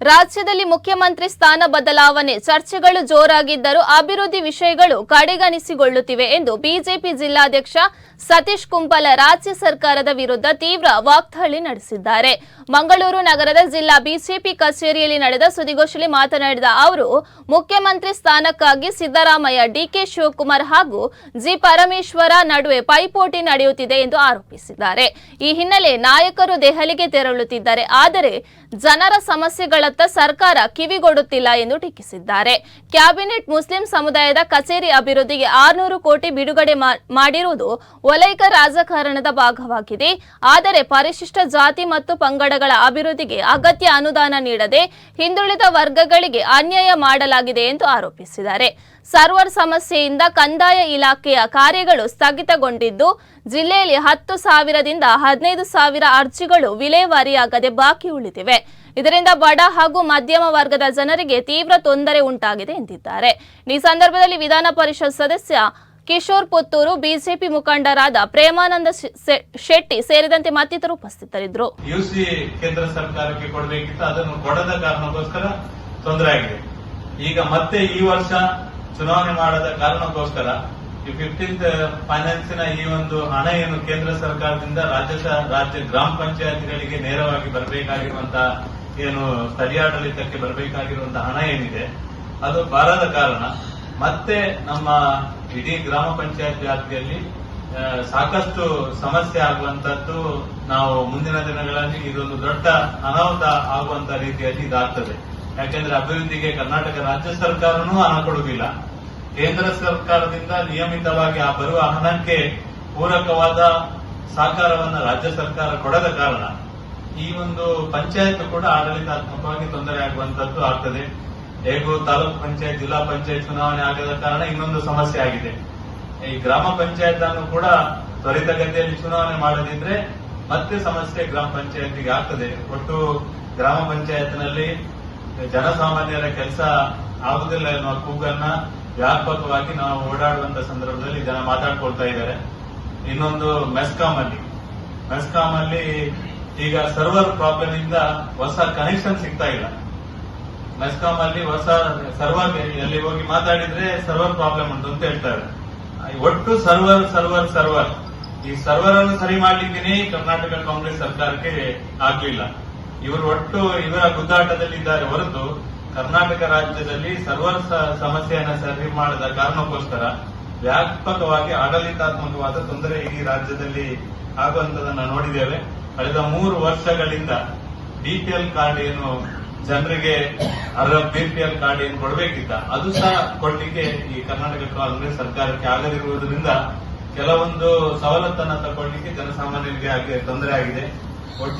ರಾಜ್ಯದಲ್ಲಿ ಮುಖ್ಯಮಂತ್ರಿ ಸ್ಥಾನ ಬದಲಾವಣೆ ಚರ್ಚೆಗಳು ಜೋರಾಗಿದ್ದರೂ ಅಭಿವೃದ್ಧಿ ವಿಷಯಗಳು ಕಡೆಗಣಿಸಿಕೊಳ್ಳುತ್ತಿವೆ ಎಂದು ಬಿಜೆಪಿ ಜಿಲ್ಲಾಧ್ಯಕ್ಷ ಸತೀಶ್ ಕುಂಪಲ ರಾಜ್ಯ ಸರ್ಕಾರದ ವಿರುದ್ಧ ತೀವ್ರ ವಾಗ್ದಾಳಿ ನಡೆಸಿದ್ದಾರೆ. ಮಂಗಳೂರು ನಗರದ ಜಿಲ್ಲಾ ಬಿಜೆಪಿ ಕಚೇರಿಯಲ್ಲಿ ನಡೆದ ಸುದ್ದಿಗೋಷ್ಠಿಯಲ್ಲಿ ಮಾತನಾಡಿದ ಅವರು, ಮುಖ್ಯಮಂತ್ರಿ ಸ್ಥಾನಕ್ಕಾಗಿ ಸಿದ್ದರಾಮಯ್ಯ, ಡಿಕೆ ಶಿವಕುಮಾರ್ ಹಾಗೂ ಜಿ ಪರಮೇಶ್ವರ ನಡುವೆ ಪೈಪೋಟಿ ನಡೆಯುತ್ತಿದೆ ಎಂದು ಆರೋಪಿಸಿದ್ದಾರೆ. ಈ ಹಿನ್ನೆಲೆ ನಾಯಕರು ದೆಹಲಿಗೆ ತೆರಳುತ್ತಿದ್ದಾರೆ, ಆದರೆ ಜನರ ಸಮಸ್ಯೆಗಳತ್ತ ಸರ್ಕಾರ ಕಿವಿಗೊಡುತ್ತಿಲ್ಲ ಎಂದು ಟೀಕಿಸಿದ್ದಾರೆ. ಕ್ಯಾಬಿನೆಟ್ ಮುಸ್ಲಿಂ ಸಮುದಾಯದ ಕಚೇರಿ ಅಭಿವೃದ್ಧಿಗೆ 600 ಕೋಟಿ ಬಿಡುಗಡೆ ಮಾಡಿರುವುದು ವಲೈಕ ರಾಜಕಾರಣದ ಭಾಗವಾಗಿದೆ. ಆದರೆ ಪರಿಶಿಷ್ಟ ಜಾತಿ ಮತ್ತು ಪಂಗಡಗಳ ಅಭಿವೃದ್ಧಿಗೆ ಅಗತ್ಯ ಅನುದಾನ ನೀಡದೆ ಹಿಂದುಳಿದ ವರ್ಗಗಳಿಗೆ ಅನ್ಯಾಯ ಮಾಡಲಾಗಿದೆ ಎಂದು ಆರೋಪಿಸಿದ್ದಾರೆ. ಸರ್ವರ್ ಸಮಸ್ಯೆಯಿಂದ ಕಂದಾಯ ಇಲಾಖೆಯ ಕಾರ್ಯಗಳು ಸ್ಥಗಿತಗೊಂಡಿದ್ದು, ಜಿಲ್ಲೆಯಲ್ಲಿ 10,000ದಿಂದ 15,000 ಅರ್ಜಿಗಳು ವಿಲೇವಾರಿಯಾಗದೆ ಬಾಕಿ ಉಳಿದಿವೆ. ಇದರಿಂದ ಬಡ ಹಾಗೂ ಮಧ್ಯಮ ವರ್ಗದ ಜನರಿಗೆ ತೀವ್ರ ತೊಂದರೆ ಉಂಟಾಗಿದೆ ಎಂದಿದ್ದಾರೆ. ಈ ಸಂದರ್ಭದಲ್ಲಿ ವಿಧಾನ ಪರಿಷತ್ ಸದಸ್ಯ ಕಿಶೋರ್ ಪುತ್ತೂರು, ಬಿಜೆಪಿ ಮುಖಂಡರಾದ ಪ್ರೇಮಾನಂದ ಶೆಟ್ಟಿ ಸೇರಿದಂತೆ ಮತ್ತಿತರರು ಉಪಸ್ಥಿತರಿದ್ದರು. ಯುಸಿ ಕೇಂದ್ರ ಸರ್ಕಾರಕ್ಕೆ ಕೊಡಬೇಕಿತ್ತು, ಅದನ್ನು ಕೊಡದ ಕಾರಣಕ್ಕೋಸ್ಕರ ತೊಂದರೆ ಆಗಿದೆ. ಈಗ ಮತ್ತೆ ಈ ವರ್ಷ ಚುನಾವಣೆ ಮಾಡದ ಕಾರಣಕ್ಕೋಸ್ಕರ ಈ 15th ಫೈನಾನ್ಸಿನ ಈ ಒಂದು ಹಣ ಏನು ಕೇಂದ್ರ ಸರ್ಕಾರದಿಂದ ರಾಜ್ಯ ಗ್ರಾಮ ಪಂಚಾಯತ್ಗಳಿಗೆ ನೇರವಾಗಿ ಬರಬೇಕಾಗಿರುವಂತಹ ಏನು ಸ್ಥಳೀಯಾಡಳಿತಕ್ಕೆ ಬರಬೇಕಾಗಿರುವಂತಹ ಹಣ ಏನಿದೆ ಅದು ಬಾರದ ಕಾರಣ ಮತ್ತೆ ನಮ್ಮ ಇಡೀ ಗ್ರಾಮ ಪಂಚಾಯತ್ ವ್ಯಾಪ್ತಿಯಲ್ಲಿ ಸಾಕಷ್ಟು ಸಮಸ್ಯೆ ಆಗುವಂತದ್ದು ನಾವು ಮುಂದಿನ ದಿನಗಳಲ್ಲಿ ಇದೊಂದು ದೊಡ್ಡ ಅನಾಹುತ ಆಗುವಂತ ರೀತಿಯಲ್ಲಿ ಇದಾಗ್ತದೆ. ಯಾಕೆಂದ್ರೆ ಅಭಿವೃದ್ಧಿಗೆ ಕರ್ನಾಟಕ ರಾಜ್ಯ ಸರ್ಕಾರನೂ ಹಣ ಕೊಡುವುದಿಲ್ಲ, ಕೇಂದ್ರ ಸರ್ಕಾರದಿಂದ ನಿಯಮಿತವಾಗಿ ಆ ಬರುವ ಹಣಕ್ಕೆ ಪೂರಕವಾದ ಸಹಕಾರವನ್ನು ರಾಜ್ಯ ಸರ್ಕಾರ ಕೊಡದ ಕಾರಣ ಈ ಒಂದು ಪಂಚಾಯತ್ ಕೂಡ ಆಡಳಿತಾತ್ಮಕವಾಗಿ ತೊಂದರೆ ಆಗುವಂತದ್ದು ಆಗ್ತದೆ. ಹೇಗೂ ತಾಲೂಕು ಪಂಚಾಯತ್, ಜಿಲ್ಲಾ ಪಂಚಾಯತ್ ಚುನಾವಣೆ ಆಗದ ಕಾರಣ ಇನ್ನೊಂದು ಸಮಸ್ಯೆ ಆಗಿದೆ. ಈ ಗ್ರಾಮ ಪಂಚಾಯತ್ ಅನ್ನು ಕೂಡ ತ್ವರಿತಗತಿಯಲ್ಲಿ ಚುನಾವಣೆ ಮಾಡದಿದ್ರೆ ಮತ್ತೆ ಸಮಸ್ಯೆ ಗ್ರಾಮ ಪಂಚಾಯತ್ಗೆ ಆಗ್ತದೆ. ಒಟ್ಟು ಗ್ರಾಮ ಪಂಚಾಯತ್ನಲ್ಲಿ ಜನಸಾಮಾನ್ಯರ ಕೆಲಸ ಆಗುದಿಲ್ಲ ಎನ್ನುವ ಕೂಗನ್ನ ವ್ಯಾಪಕವಾಗಿ ನಾವು ಓಡಾಡುವಂತ ಸಂದರ್ಭದಲ್ಲಿ ಜನ ಮಾತಾಡ್ಕೊಳ್ತಾ ಇದ್ದಾರೆ. ಇನ್ನೊಂದು ಮೆಸ್ಕಾಂ ಅಲ್ಲಿ ಈಗ ಸರ್ವರ್ ಪ್ರಾಬ್ಲಮ್ ಇಂದ ಹೊಸ ಕನೆಕ್ಷನ್ ಸಿಗ್ತಾ ಇಲ್ಲ. ಮೆಸ್ಕಾಂ ಅಲ್ಲಿ ಹೊಸ ಸರ್ವರ್ ಎಲ್ಲಿ ಹೋಗಿ ಮಾತಾಡಿದ್ರೆ ಸರ್ವರ್ ಪ್ರಾಬ್ಲಮ್ ಉಂಟು ಅಂತ ಹೇಳ್ತಾರೆ. ಒಟ್ಟು ಸರ್ವರ್ ಈ ಸರ್ವರ್ ಅನ್ನು ಸರಿ ಮಾಡ್ಲಿಕ್ಕೆ ಕರ್ನಾಟಕ ಕಾಂಗ್ರೆಸ್ ಸರ್ಕಾರಕ್ಕೆ ಆಗ್ಲಿಲ್ಲ. ಇವರು ಒಟ್ಟು ಇವರ ಗುದ್ದಾಟದಲ್ಲಿ ಇದ್ದಾರೆ ಹೊರತು ಕರ್ನಾಟಕ ರಾಜ್ಯದಲ್ಲಿ ಸರ್ವರ್ ಸಮಸ್ಯೆಯನ್ನು ಸರಿ ಮಾಡದ ಕಾರಣಕ್ಕೋಸ್ಕರ ವ್ಯಾಪಕವಾಗಿ ಆಡಳಿತಾತ್ಮಕವಾದ ತೊಂದರೆ ಈ ರಾಜ್ಯದಲ್ಲಿ ಆಗುವಂತದನ್ನ ನೋಡಿದ್ದೇವೆ. ಕಳೆದ 3 ವರ್ಷಗಳಿಂದ ಬಿಪಿಎಲ್ ಕಾರ್ಡ್ ಏನು ಜನರಿಗೆ ಬಿಪಿಎಲ್ ಕಾರ್ಡ್ ಏನು ಕೊಡಬೇಕಿತ್ತ ಅದು ಸಹ ಕೊಡ್ಲಿಕ್ಕೆ ಈ ಕರ್ನಾಟಕ ಕಾಂಗ್ರೆಸ್ ಸರ್ಕಾರಕ್ಕೆ ಆಗದಿರುವುದರಿಂದ ಕೆಲವೊಂದು ಸವಲತ್ತನ್ನ ತಗೊಳ್ಳಿಕ್ಕೆ ಜನಸಾಮಾನ್ಯರಿಗೆ ತೊಂದರೆ ಆಗಿದೆ.